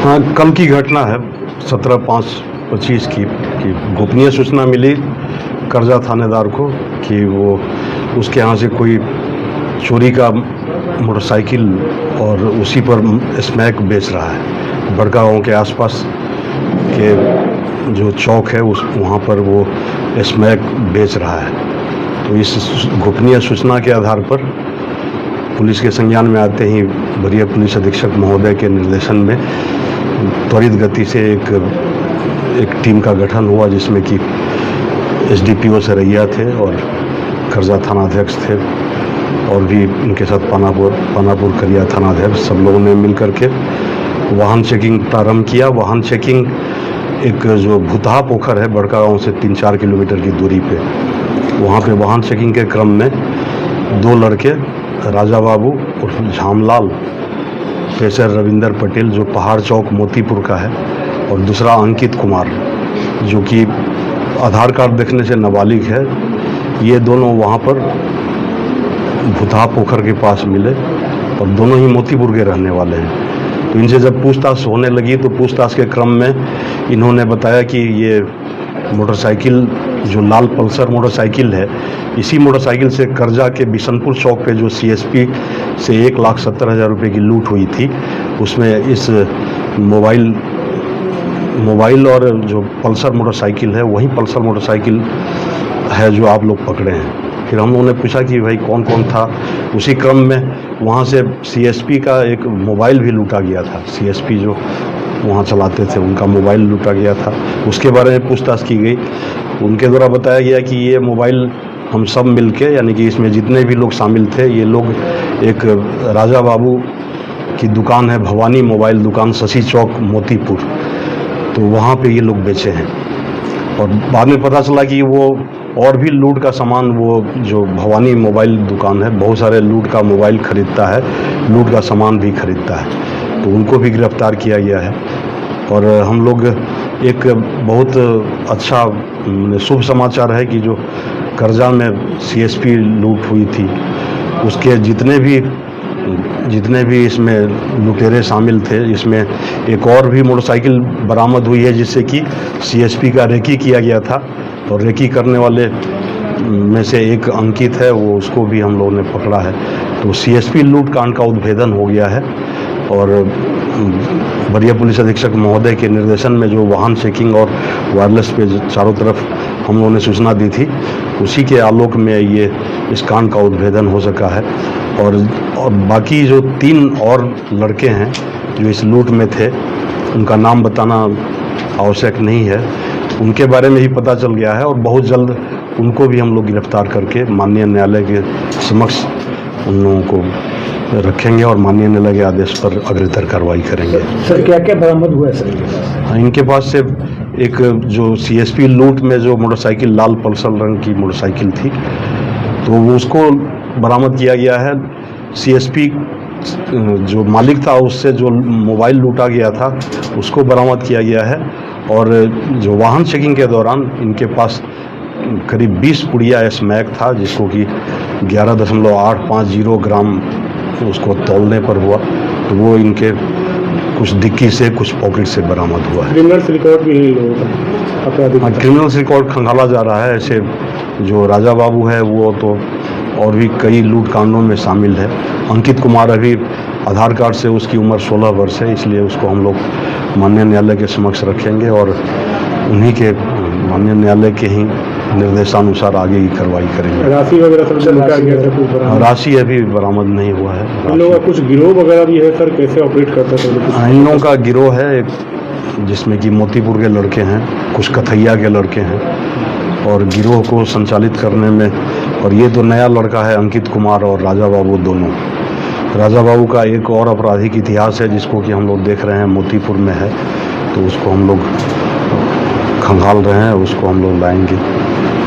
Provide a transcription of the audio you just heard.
हाँ, कल की घटना है 17/5/25 की कि गोपनीय सूचना मिली करजा थानेदार को कि वो उसके यहाँ से कोई चोरी का मोटरसाइकिल और उसी पर स्मैक बेच रहा है। बड़का गाँव के आसपास के जो चौक है उस वहाँ पर वो स्मैक बेच रहा है। तो इस गोपनीय सूचना के आधार पर पुलिस के संज्ञान में आते ही वरीय पुलिस अधीक्षक महोदय के निर्देशन में त्वरित गति से एक टीम का गठन हुआ, जिसमें कि एसडीपीओ सरैया थे और करजा थानाध्यक्ष थे और भी उनके साथ पानापुर करिया थानाध्यक्ष, सब लोगों ने मिल करके वाहन चेकिंग प्रारंभ किया। वाहन चेकिंग एक जो भूतहा पोखर है बड़का गाँव से 3-4 किलोमीटर की दूरी पे, वहाँ पे वाहन चेकिंग के क्रम में 2 लड़के राजा बाबू और झामलाल पेशर रविंदर पटेल जो पहाड़ चौक मोतीपुर का है, और दूसरा अंकित कुमार जो कि आधार कार्ड देखने से नाबालिग है, ये दोनों वहाँ पर भूतहा पोखर के पास मिले और दोनों ही मोतीपुर के रहने वाले हैं। तो इनसे जब पूछताछ होने लगी तो पूछताछ के क्रम में इन्होंने बताया कि ये मोटरसाइकिल जो लाल पल्सर मोटरसाइकिल है, इसी मोटरसाइकिल से करजा के बिशनपुर चौक पे जो सीएसपी से 1,70,000 रुपये की लूट हुई थी, उसमें इस मोबाइल और जो पल्सर मोटरसाइकिल है वही पल्सर मोटरसाइकिल है जो आप लोग पकड़े हैं। फिर हम लोगों ने पूछा कि भाई कौन कौन था। उसी क्रम में वहाँ से सीएसपी का एक मोबाइल भी लूटा गया था। सीएसपी जो वहाँ चलाते थे उनका मोबाइल लूटा गया था, उसके बारे में पूछताछ की गई। उनके द्वारा बताया गया कि ये मोबाइल हम सब मिलके, यानी कि इसमें जितने भी लोग शामिल थे, ये लोग एक राजा बाबू की दुकान है भवानी मोबाइल दुकान, शशि चौक मोतीपुर, तो वहाँ पे ये लोग बेचे हैं। और बाद में पता चला कि वो और भी लूट का सामान, वो जो भवानी मोबाइल दुकान है बहुत सारे लूट का मोबाइल खरीदता है, लूट का सामान भी खरीदता है, तो उनको भी गिरफ्तार किया गया है। और हम लोग एक बहुत अच्छा शुभ समाचार है कि जो करजा में सीएसपी लूट हुई थी उसके जितने भी इसमें लुटेरे शामिल थे, इसमें एक और भी मोटरसाइकिल बरामद हुई है जिससे कि सीएसपी का रेकी किया गया था, और रेकी करने वाले में से एक अंकित है, वो उसको भी हम लोगों ने पकड़ा है। तो सीएसपी लूट कांड का उद्भेदन हो गया है। और वरीय पुलिस अधीक्षक महोदय के निर्देशन में जो वाहन चेकिंग और वायरलेस पे चारों तरफ हम लोगों ने सूचना दी थी, उसी के आलोक में ये इस कांड का उद्भेदन हो सका है। और बाकी जो 3 और लड़के हैं जो इस लूट में थे, उनका नाम बताना आवश्यक नहीं है, उनके बारे में ही पता चल गया है, और बहुत जल्द उनको भी हम लोग गिरफ्तार करके माननीय न्यायालय के समक्ष उन लोगों को रखेंगे और माननीय न्यायालय के आदेश पर अग्रतर कार्रवाई करेंगे। सर क्या क्या बरामद हुआ है सर? इनके पास से एक जो सीएसपी लूट में जो मोटरसाइकिल लाल पल्सर रंग की मोटरसाइकिल थी, तो वो उसको बरामद किया गया है। सीएसपी जो मालिक था उससे जो मोबाइल लूटा गया था उसको बरामद किया गया है। और जो वाहन चेकिंग के दौरान इनके पास करीब 20 पुड़िया स्मैक था, जिसको कि 11.850 ग्राम उसको तौलने पर हुआ, तो वो इनके कुछ डिक्की से कुछ पॉकेट से बरामद हुआ है। क्रिमिनल रिकॉर्ड भी क्रिमिनल रिकॉर्ड खंगाला जा रहा है। ऐसे जो राजा बाबू है वो तो और भी कई लूट कांडों में शामिल है। अंकित कुमार अभी आधार कार्ड से उसकी उम्र 16 वर्ष है, इसलिए उसको हम लोग माननीय न्यायालय के समक्ष रखेंगे और उन्हीं के माननीय न्यायालय के ही निर्देशानुसार आगे की कार्रवाई करेंगे। राशि वगैरह राशि अभी बरामद नहीं हुआ है। इन लोगों का कुछ गिरोह वगैरह भी है सर, कैसे ऑपरेट करता है? इन लोगों का गिरोह है एक, जिसमें कि मोतीपुर के लड़के हैं, कुछ कथैया के लड़के हैं, और गिरोह को संचालित करने में, और ये तो नया लड़का है अंकित कुमार और राजा बाबू दोनों। राजा बाबू का एक और आपराधिक इतिहास है जिसको कि हम लोग देख रहे हैं मोतीपुर में है, तो उसको हम लोग खंगाल रहे हैं, उसको हम लोग लाएंगे।